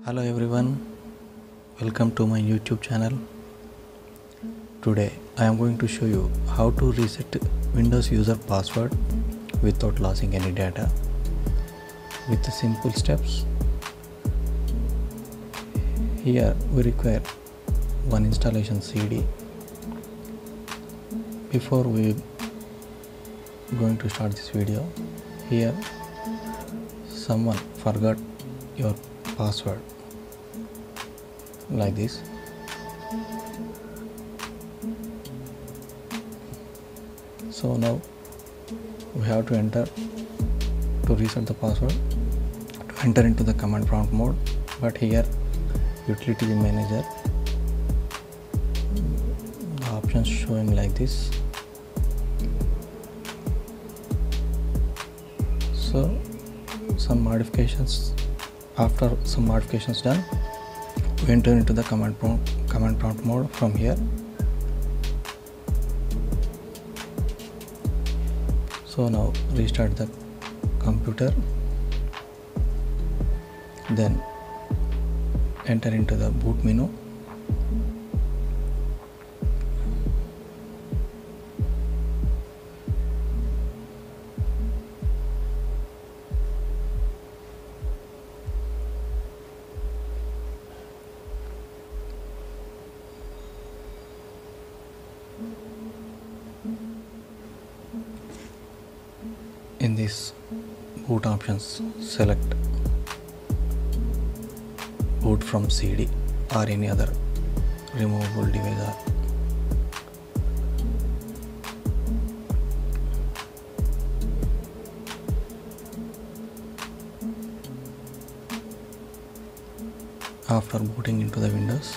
Hello everyone, welcome to my YouTube channel. Today I am going to show you how to reset Windows user password without losing any data with the simple steps. Here we require one installation CD. Before we going to start this video, here someone forgot your password like this. So now we have to enter to reset the password, to enter into the command prompt mode, but here utility manager, the options showing like this. So after some modifications done, we enter into the command prompt mode from here. So now restart the computer, then enter into the boot menu. In this boot options, select boot from CD or any other removable device. After booting into the Windows,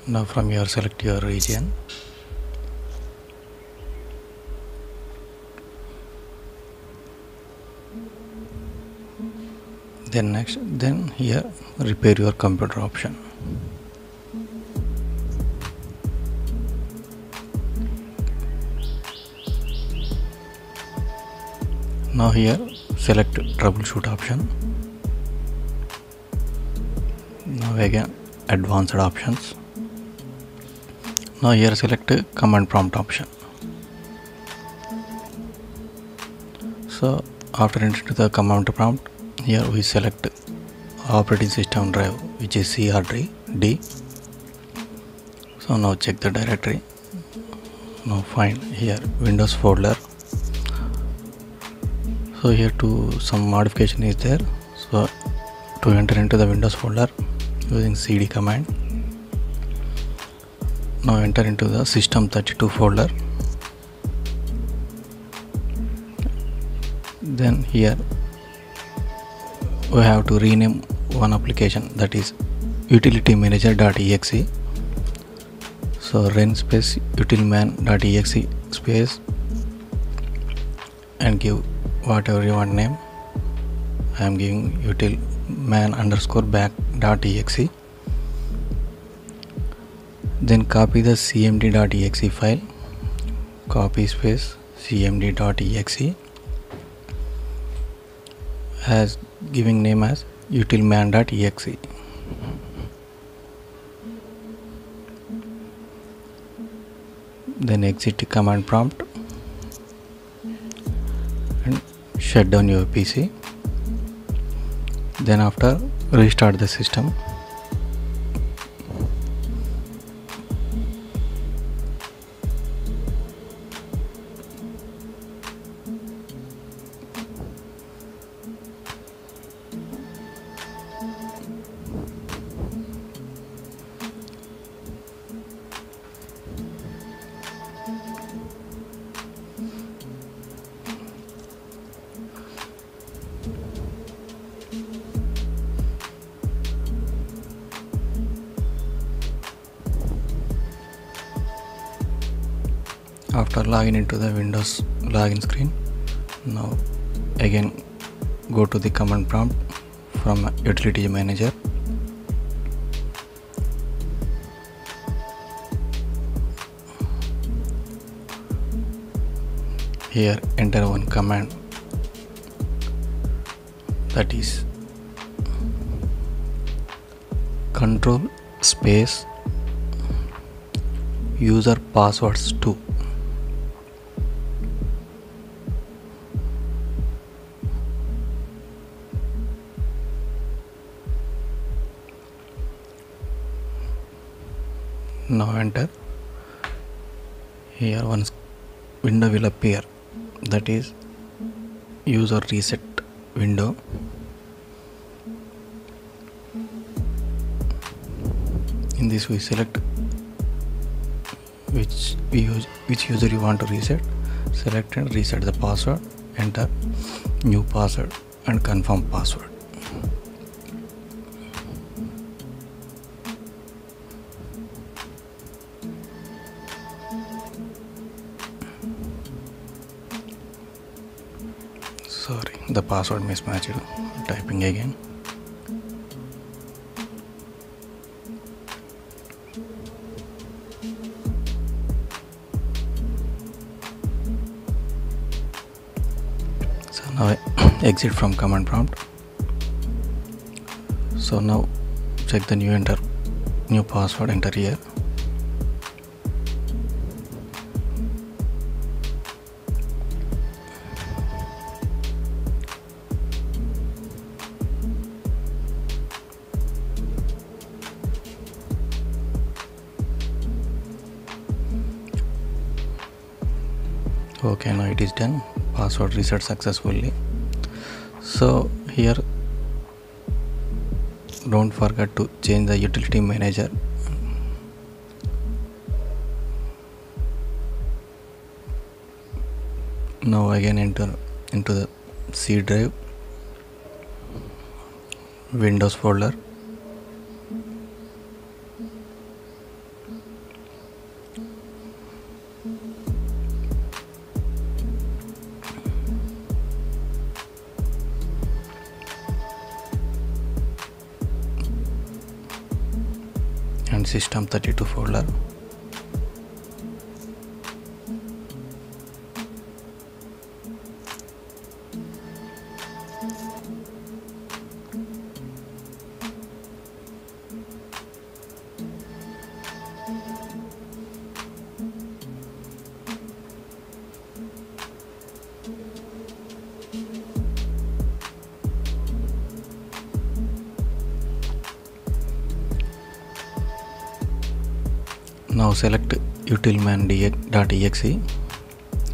now from here select your region. Then here repair your computer option. Now here select troubleshoot option. Now again advanced options. Now here select command prompt option. So after entering to the command prompt, here we select operating system drive, which is CRD. So now check the directory. Now find here Windows folder. So here some modification is there. So to enter into the Windows folder using CD command. Now enter into the system32 folder. Then here we have to rename one application, that is utility manager.exe. So run space utilman.exe space and give whatever you want name. I am giving utilman_back.exe. Then copy the cmd.exe file, copy space cmd.exe as giving name as utilman.exe. Then exit the command prompt and shut down your PC. Then after, restart the system. After login into the Windows login screen, now again go to the command prompt from Utility Manager. Here enter one command, that is control space user passwords 2. Now enter. Here one window will appear, that is user reset window. In this we select which user you want to reset. Select and reset the password. Enter new password and confirm password. Sorry, the password mismatched. Typing again. So now I exit from command prompt. So now check the new password, enter here. Okay, now it is done. Password reset successfully. So here don't forget to change the utility manager. Now again enter into the C drive, Windows folder. And system32 folder. Now select utilman.exe.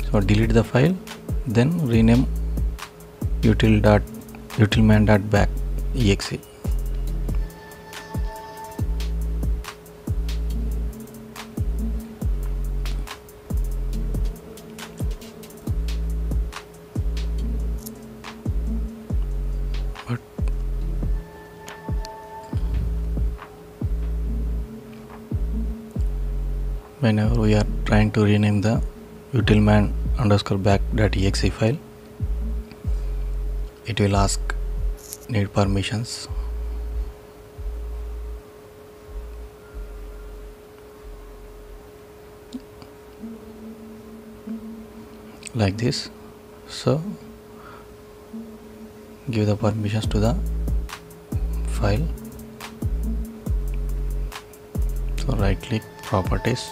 So delete the file, then rename utilman.back.exe. But whenever we are trying to rename the utilman_back.exe file, it will ask need permissions. Like this. So give the permissions to the file. So right click, properties,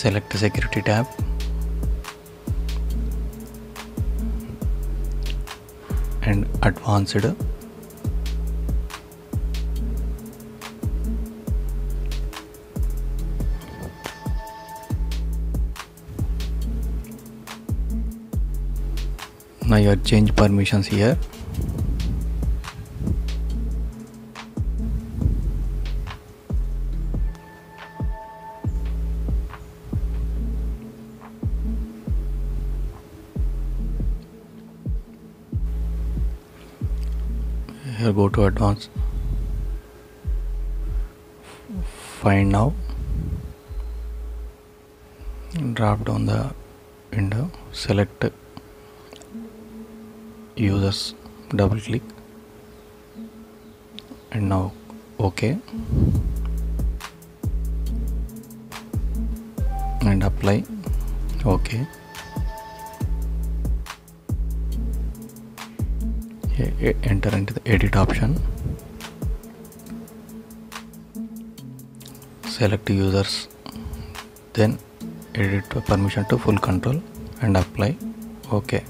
select the security tab and advanced. Now you change permissions here. Here go to advanced, find now, drop down the window, select users, double click, and now OK, and apply. OK. Enter into the edit option, select users, then edit permission to full control and apply. OK.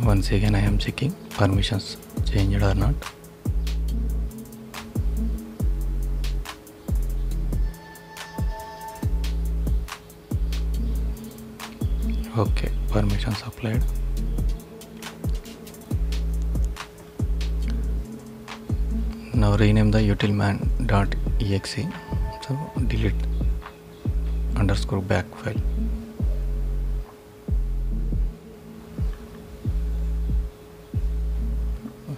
Once again I am checking permissions changed or not. Okay, permissions applied. Now rename the utilman.exe, so delete _back file.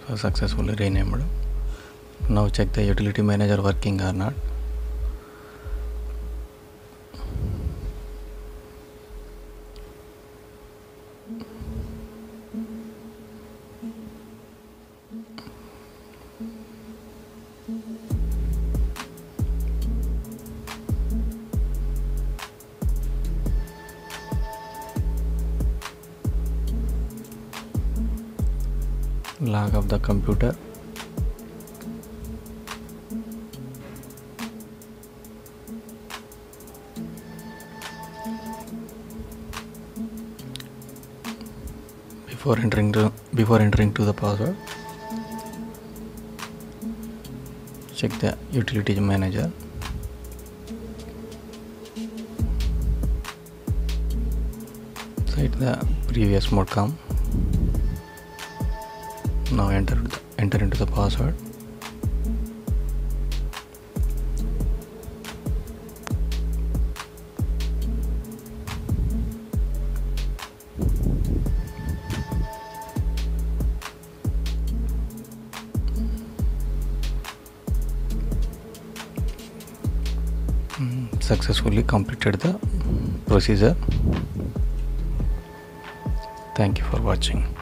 So successfully renamed. Now check the utility manager working or not. Log of the computer. Before entering to the password, check the utility manager. Set the previous mode come. Now enter into the password. Successfully completed the procedure. Thank you for watching.